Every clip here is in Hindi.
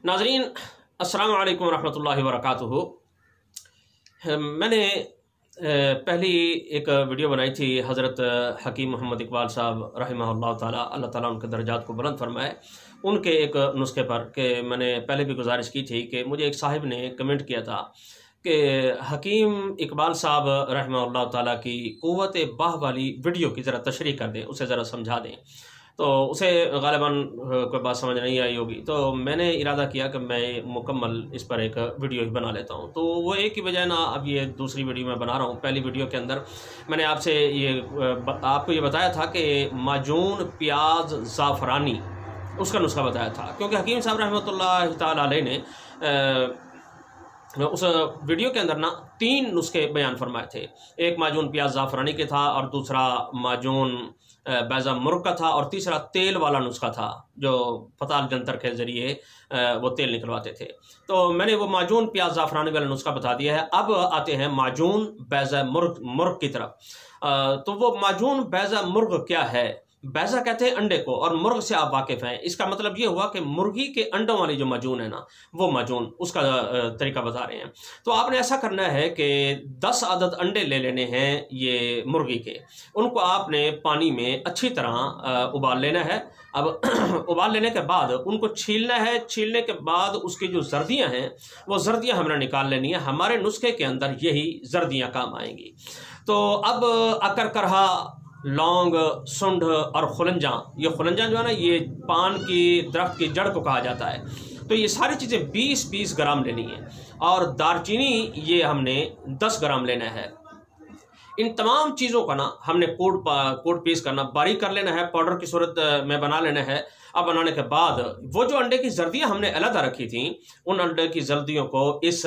नाज़रीन अस्सलामु अलैकुम रहमतुल्लाहि व बरकातुहू। मैंने पहली एक वीडियो बनाई थी हज़रत हकीम मोहम्मद इकबाल साहब रहमहुल्लाह ताला, अल्लाह ताला उनके दर्जात को बुलंद फरमाए, उनके एक नुस्खे पर कि मैंने पहले भी गुजारिश की थी कि मुझे एक साहिब ने कमेंट किया था कि हकीम इकबाल साहब रहमहुल्लाह ताला की क़ुव्वत बाह वाली वीडियो की ज़रा तशरीह कर दें, उसे ज़रा समझा दें। तो उसे ग़ालिबन कोई बात समझ नहीं आई होगी, तो मैंने इरादा किया कि मैं मुकम्मल इस पर एक वीडियो ही बना लेता हूँ। तो वो एक ही बजाय ना अब ये दूसरी वीडियो मैं बना रहा हूँ। पहली वीडियो के अंदर मैंने आपको ये बताया था कि माजून प्याज ज़ाफ़रानी उसका नुस्खा बताया था, क्योंकि हकीम साहब रहमतुल्लाह ताला अलैह ने उस वीडियो के अंदर ना 3 नुस्खे बयान फरमाए थे। एक माजून प्याज ज़ाफ़रानी के था, और दूसरा माजून बैज़ा मुर्ग का था, और तीसरा तेल वाला नुस्खा था जो फताल जंतर के ज़रिए वो तेल निकलवाते थे। तो मैंने वो माजून प्याज ज़ाफ़रानी वाला नुस्खा बता दिया है। अब आते हैं माजून बैज़ा मुर्ग की तरफ। तो वो माजून बैज़ा मुर्ग क्या है? बैज़ा कहते हैं अंडे को, और मुर्ग से आप वाकिफ़ हैं। इसका मतलब ये हुआ कि मुर्गी के अंडों वाली जो माजून है ना, वो माजून, उसका तरीका बता रहे हैं। तो आपने ऐसा करना है कि 10 अदद अंडे ले लेने हैं ये मुर्गी के, उनको आपने पानी में अच्छी तरह उबाल लेना है। अब उबाल लेने के बाद उनको छीलना है। छीलने के बाद उसकी जो जर्दियाँ हैं वो जर्दियाँ हमने निकाल लेनी है। हमारे नुस्खे के अंदर यही जर्दियाँ काम आएंगी। तो अब अकर करहा, लौंग, सुंढ और खुलंजा, ये खुलंजा जो है ना, ये पान की दरख्त की जड़ को कहा जाता है। तो ये सारी चीज़ें 20-20 ग्राम लेनी है, और दारचीनी ये हमने 10 ग्राम लेना है। इन तमाम चीज़ों का ना हमने कोड पीस करना, बारीक कर लेना है, पाउडर की सूरत में बना लेना है। अब बनाने के बाद वो जो अंडे की जर्दियाँ हमने अलग रखी थी, उन अंडे की जर्दियों को इस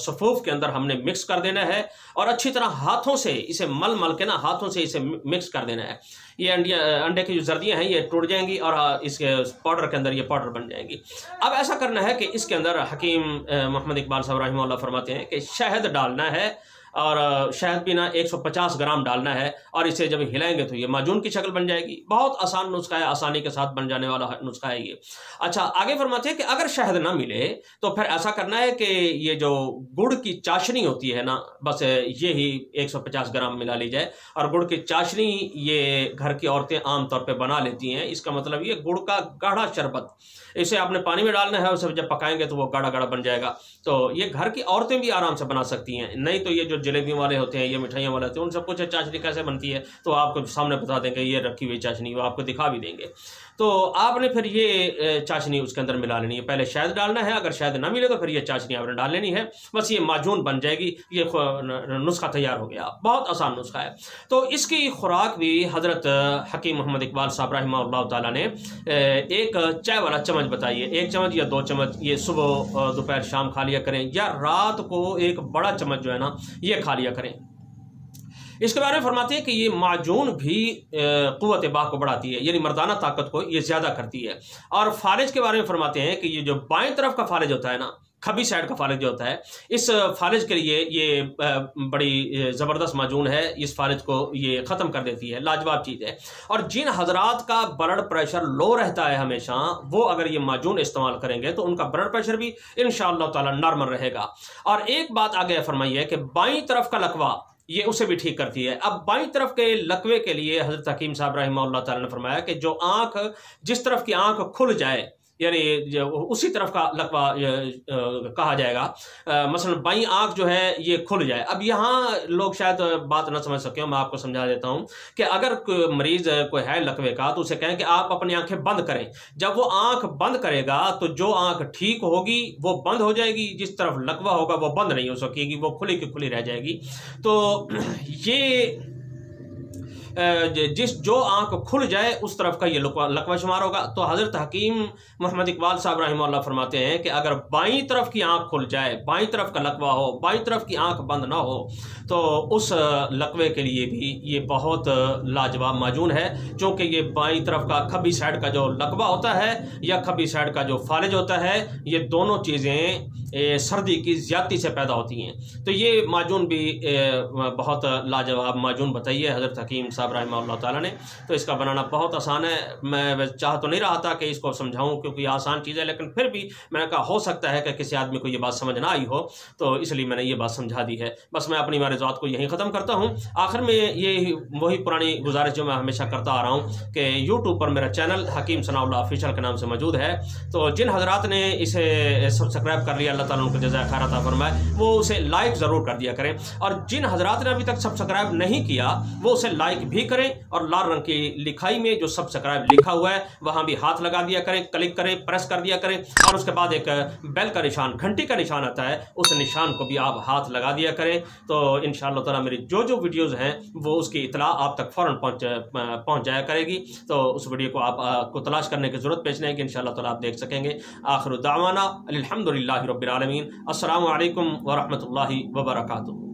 सफ़ूफ के अंदर हमने मिक्स कर देना है, और अच्छी तरह हाथों से इसे मल के ना हाथों से इसे मिक्स कर देना है। ये अंडे की जो जर्दियाँ हैं ये टूट जाएंगी, और इसके पाउडर के अंदर ये पाउडर बन जाएंगी। अब ऐसा करना है कि इसके अंदर हकीम मोहम्मद इकबाल साहब रहमतुल्लाह फरमाते हैं कि शहद डालना है, और शहद भी ना 150 ग्राम डालना है, और इसे जब हिलाएंगे तो ये माजून की शक्ल बन जाएगी। बहुत आसान नुस्खा है, आसानी के साथ बन जाने वाला नुस्खा है ये। अच्छा, आगे फरमाते हैं कि अगर शहद ना मिले तो फिर ऐसा करना है कि ये जो गुड़ की चाशनी होती है ना, बस ये ही 150 ग्राम मिला ली जाए। और गुड़ की चाशनी ये घर की औरतें आमतौर पर बना लेती हैं। इसका मतलब ये गुड़ का गाढ़ा शरबत, इसे आपने पानी में डालना है, उसे जब पकाएंगे तो वो गाढ़ा गाढ़ा बन जाएगा। तो ये घर की औरतें भी आराम से बना सकती हैं। नहीं तो ये जो जलेबी वाले होते हैं, ये मिठाइयाँ वाले होते हैं, उन सब कुछ चाशनी कैसे बनती है तो आपको सामने बता देंगे, ये रखी हुई चाशनी, वो आपको दिखा भी देंगे। तो आपने फिर ये चाशनी उसके अंदर मिला लेनी है। पहले शहद डालना है, अगर शहद ना मिले तो फिर ये चाशनी आपने डाल लेनी है। बस ये माजून बन जाएगी, ये नुस्खा तैयार हो गया। बहुत आसान नुस्खा है। तो इसकी खुराक भी हज़रत हकीम मोहम्मद इकबाल साहब रहमतुल्लाह ताला ने एक चाय वाला चम्मच बताइए, 1 चम्मच या 2 चम्मच, ये सुबह दोपहर शाम खा लिया करें, या रात को एक बड़ा चम्मच जो है ना ये खा लिया करें। इसके बारे में फरमाते हैं कि ये माजून भी क़ुव्वत बाह को बढ़ाती है, यानी मर्दाना ताकत को ये ज़्यादा करती है। और फालिज के बारे में फरमाते हैं कि ये जो बाएं तरफ का फालिज होता है ना, खबी साइड का फालिज जो होता है, इस फालिज के लिए ये बड़ी ज़बरदस्त माजून है। इस फालिज को ये ख़त्म कर देती है, लाजवाब चीज़ है। और जिन हजरात का ब्लड प्रेशर लो रहता है हमेशा, वो अगर ये माजून इस्तेमाल करेंगे तो उनका ब्लड प्रेशर भी इंशाअल्लाह ताला नॉर्मल रहेगा। और एक बात आगे फरमाई है कि बाईं तरफ का लकवा ये उसे भी ठीक करती है। अब बाईं तरफ के लकवे के लिए हज़रत हकीम साहब रहमतुल्लाह ताला ने फरमाया कि जो आँख, जिस तरफ की आँख खुल जाए, यानी उसी तरफ का लकवा कहा जाएगा। मसलन बाईं आँख जो है ये खुल जाए। अब यहाँ लोग शायद बात ना समझ सके, मैं आपको समझा देता हूँ कि अगर कोई मरीज़ कोई है लकवे का, तो उसे कहें कि आप अपनी आंखें बंद करें। जब वो आँख बंद करेगा तो जो आँख ठीक होगी वो बंद हो जाएगी, जिस तरफ लकवा होगा वो बंद नहीं हो सकेगी, वो खुली की खुली रह जाएगी। तो ये जो आंख खुल जाए उस तरफ का ये लकवा शुमार होगा। तो हज़रत हकीम मोहम्मद इकबाल साहब रहमतुल्लाह फरमाते हैं कि अगर बाईं तरफ की आंख खुल जाए, बाईं तरफ का लकवा हो, बाईं तरफ की आंख बंद ना हो, तो उस लकवे के लिए भी ये बहुत लाजवाब माजून है। क्योंकि ये बाईं तरफ का खब्बी साइड का जो लकवा होता है या खब्बी साइड का जो फालिज होता है, ये दोनों चीज़ें सर्दी की ज़्यादती से पैदा होती हैं। तो ये माजून भी बहुत लाजवाब माजून बताई है हज़रत हकीम साहब रहमतुल्लाह ताला ने। तो इसका बनाना बहुत आसान है। मैं चाह तो नहीं रहा था कि इसको समझाऊँ क्योंकि आसान चीज़ है, लेकिन फिर भी मैंने कहा हो सकता है कि किसी आदमी को ये बात समझ ना आई हो, तो इसलिए मैंने ये बात समझा दी है। बस मैं अपनी मारिज़ात को यहीं ख़त्म करता हूँ। आखिर में ये वही पुरानी गुजारिश जो मैं हमेशा करता आ रहा हूँ कि यूट्यूब पर मेरा चैनल हकीम सनाउल्लाह ऑफिशियल के नाम से मौजूद है। तो जिन हजरात ने इसे सब्सक्राइब कर लिया, अल्लाह ताला उनको जज़ा खैर अता फरमाए, वो उसे लाइक ज़रूर कर दिया करें। और जिन हजरात ने अभी तक सब्सक्राइब नहीं किया वो उसे लाइक भी करें, और लाल रंग की लिखाई में जो सब्सक्राइब लिखा हुआ है वहाँ भी हाथ लगा दिया करें, क्लिक करें, प्रेस कर दिया करें। और उसके बाद एक बेल का निशान, घंटी का निशान आता है, उस निशान को भी आप हाथ लगा दिया करें। तो इंशाअल्लाह ताला मेरी जो जो वीडियोज़ हैं वो उसकी इतला आप तक फ़ौरन पहुँच जाया करेगी। तो उस वीडियो को आपको तलाश करने की ज़रूरत पेश नहीं कि इंशाअल्लाह ताला आप देख सकेंगे। आखिर दावाना अल्हम्दुलिल्लाहि रब्बिल आलमीन। अस्सलामु अलैकुम व रहमतुल्लाहि व बरकातुहू।